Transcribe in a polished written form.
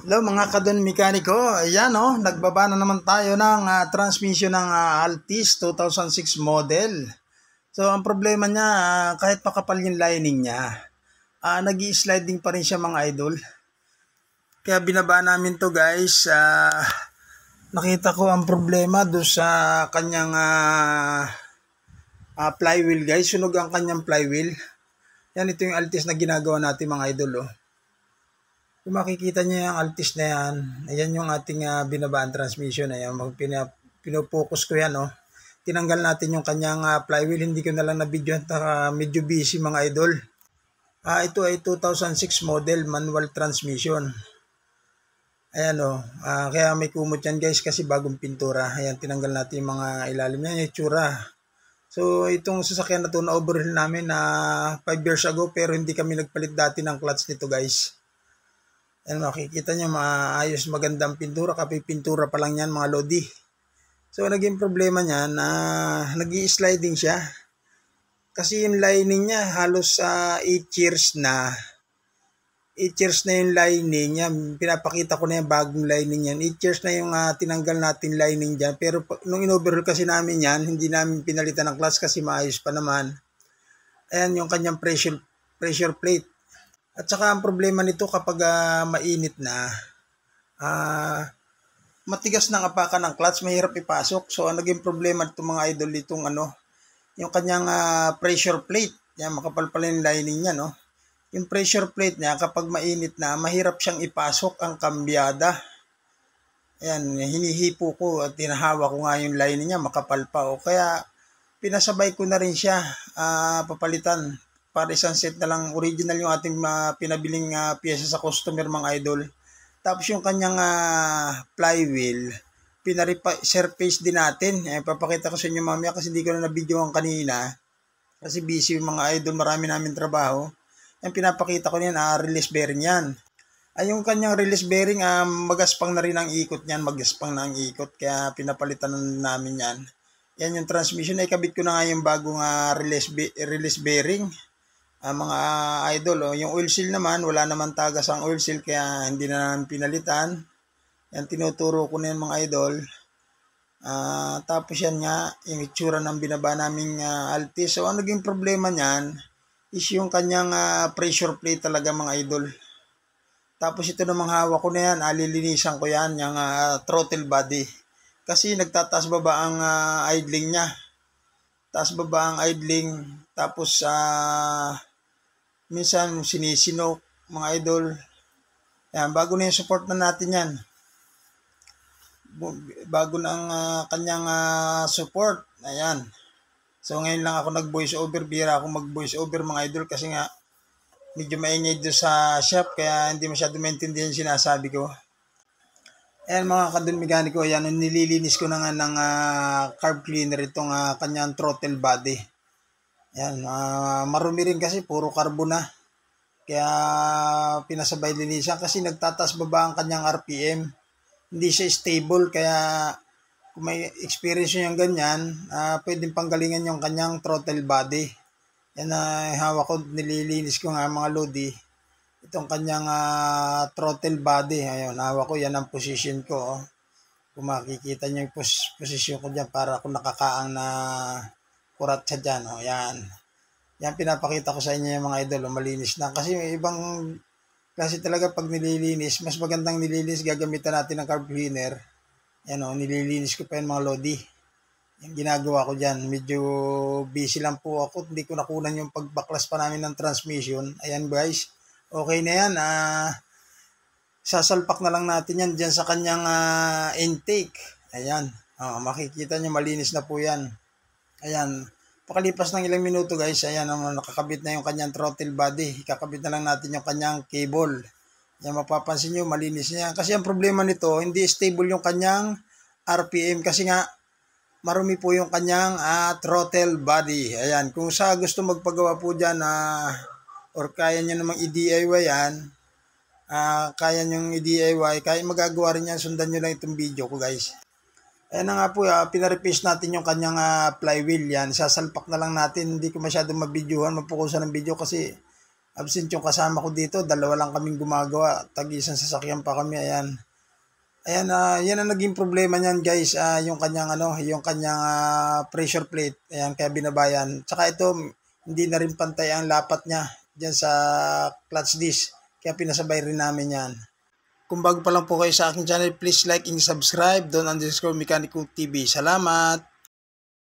Hello mga kadon mekaniko, ayan nagbaba na naman tayo ng transmission ng Altis 2006 model. So ang problema niya, kahit makapal yung lining niya, nag-i-sliding pa rin siya mga idol. Kaya binaba namin to guys, nakita ko ang problema do sa kanyang flywheel guys, sunog ang kanyang flywheel. Yan, ito yung Altis na ginagawa natin mga idol Kung makikita niyo yung Altis na yan, ayan yung ating binabaan transmission. Ayan, pinopokus ko yan. Tinanggal natin yung kanyang flywheel. Hindi ko na lang na-video. Medyo busy mga idol. Ito ay 2006 model manual transmission. Ayan kaya may kumot yan guys kasi bagong pintura. Ayan, tinanggal natin yung mga ilalim niya, yung itsura. So itong sasakyan na to na overhaul namin 5 years ago pero hindi kami nagpalit dati ng clutch nito guys. Ayan, makikita nyo, maayos, magandang pintura. Kapag pintura pa lang yan, mga lodi. So, naging problema niya na nag-i-sliding siya. Kasi yung lining niya, halos 8 years na. 8 years na yung lining niya. Pinapakita ko na yung bagong lining niyan. 8 years na yung tinanggal natin lining dyan. Pero nung in-overhaul kasi namin yan, hindi namin pinalitan ng clutch kasi maayos pa naman. Ayan yung kanyang pressure plate. At saka ang problema nito kapag mainit na, matigas ng apakan ng clutch, mahirap ipasok. So ang naging problema nito mga idol ditong yung kanyang pressure plate. Yan, makapal pala yung lining niya Yung pressure plate niya kapag mainit na, mahirap siyang ipasok ang kambyada. Ayan, hinihipo ko at tinahawa ko nga yung lining niya, makapal pa kaya pinasabay ko na rin siya papalitan. Para isang set na lang, original yung ating pinabiling pyesa sa customer mga idol. Tapos yung kanyang flywheel, surface din natin. Papakita ko sa inyo mamaya kasi hindi ko na na-videoan kanina. Kasi busy yung mga idol, marami namin trabaho. Yung pinapakita ko niyan, release bearing yan. Yung kanyang release bearing, magaspang na rin ang ikot niyan, magaspang na ang ikot. Kaya pinapalitan namin yan. Yan yung transmission, ikabit ko na nga yung bagong release bearing. Mga idol yung oil seal naman, wala naman tagas ang oil seal kaya hindi na namin pinalitan. Yan, tinuturo ko na yan mga idol. Tapos yan nga, yung itsura ng binaba naming Altis. So, ang naging problema niyan is yung kanyang pressure plate talaga mga idol. Tapos ito namang hawak ko na yan, lilinisan ko yan, yung throttle body. Kasi nagtataas baba ang idling niya. Taas baba ang idling, tapos minsan sinisinok mga idol. Yan, bago na yung support na natin yan. Bago na ang kanyang support. Ayan. So ngayon lang ako nag-voice over. Bira ako mag-voice over mga idol kasi nga medyo maingay doon sa shop kaya hindi masyado maintindihan yung sinasabi ko. Ayan mga kadon mekaniko, ayan, nililinis ko na nga ng carb cleaner itong kanyang throttle body. Yan, marumi rin kasi puro karbo na. Kaya pinasabay linisan kasi nagtatas baba ang kanyang RPM. Hindi siya stable kaya kung may experience yung ganyan, pwedeng panggalingan yung kanyang throttle body. Yan hawak ko, nililinis ko nga mga lodi. Itong kanyang throttle body. Ayun, hawak ko, yan ang position ko. Kung makikita nyo yung position ko dyan para kung nakakaang na kurat siya dyan. Yan. Yan, pinapakita ko sa inyo yung mga idol. Malinis na. Kasi may ibang klase talaga pag nililinis. Mas magandang nililinis. Gagamitan natin ng carb cleaner. Yan nililinis ko pa yung mga lodi. Yung ginagawa ko dyan. Medyo busy lang po ako. Hindi ko nakunan yung pagbaklas pa namin ng transmission. Ayan guys. Okay na yan. Sasalpak na lang natin yan dyan sa kanyang intake. Ayan. Makikita nyo malinis na po yan. Ayan. Pakalipas ng ilang minuto guys, ayan nakakabit na yung kanyang throttle body. Ikakabit na lang natin yung kanyang cable. Yan, mapapansin nyo, malinis niya. Kasi ang problema nito, hindi stable yung kanyang RPM kasi nga marumi po yung kanyang throttle body. Ayan, kung sa gusto magpagawa po dyan or kaya nyo namang i-DIY yan, kaya nyo i-DIY, kaya magagawa rin yan, sundan nyo lang itong video ko guys. Ayan na nga po, pinarepace natin yung kanyang flywheel yan. Sasalpak na lang natin. Hindi ko masyadong mabidyohan, mapukusan ng video kasi Absent yung kasama ko dito, dalawa lang kaming gumagawa, tag-isang sasakyan pa kami, ayan. Ayan, yan ang naging problema niyan guys, yung kanyang pressure plate. Ayan, kaya binabayan. Tsaka ito, hindi na rin pantay ang lapat niya diyan sa clutch disc. Kaya pinasabay rin namin yan. Kung bago pa lang po kayo sa aking channel, please like and subscribe. Don_Mechanical TV. Salamat!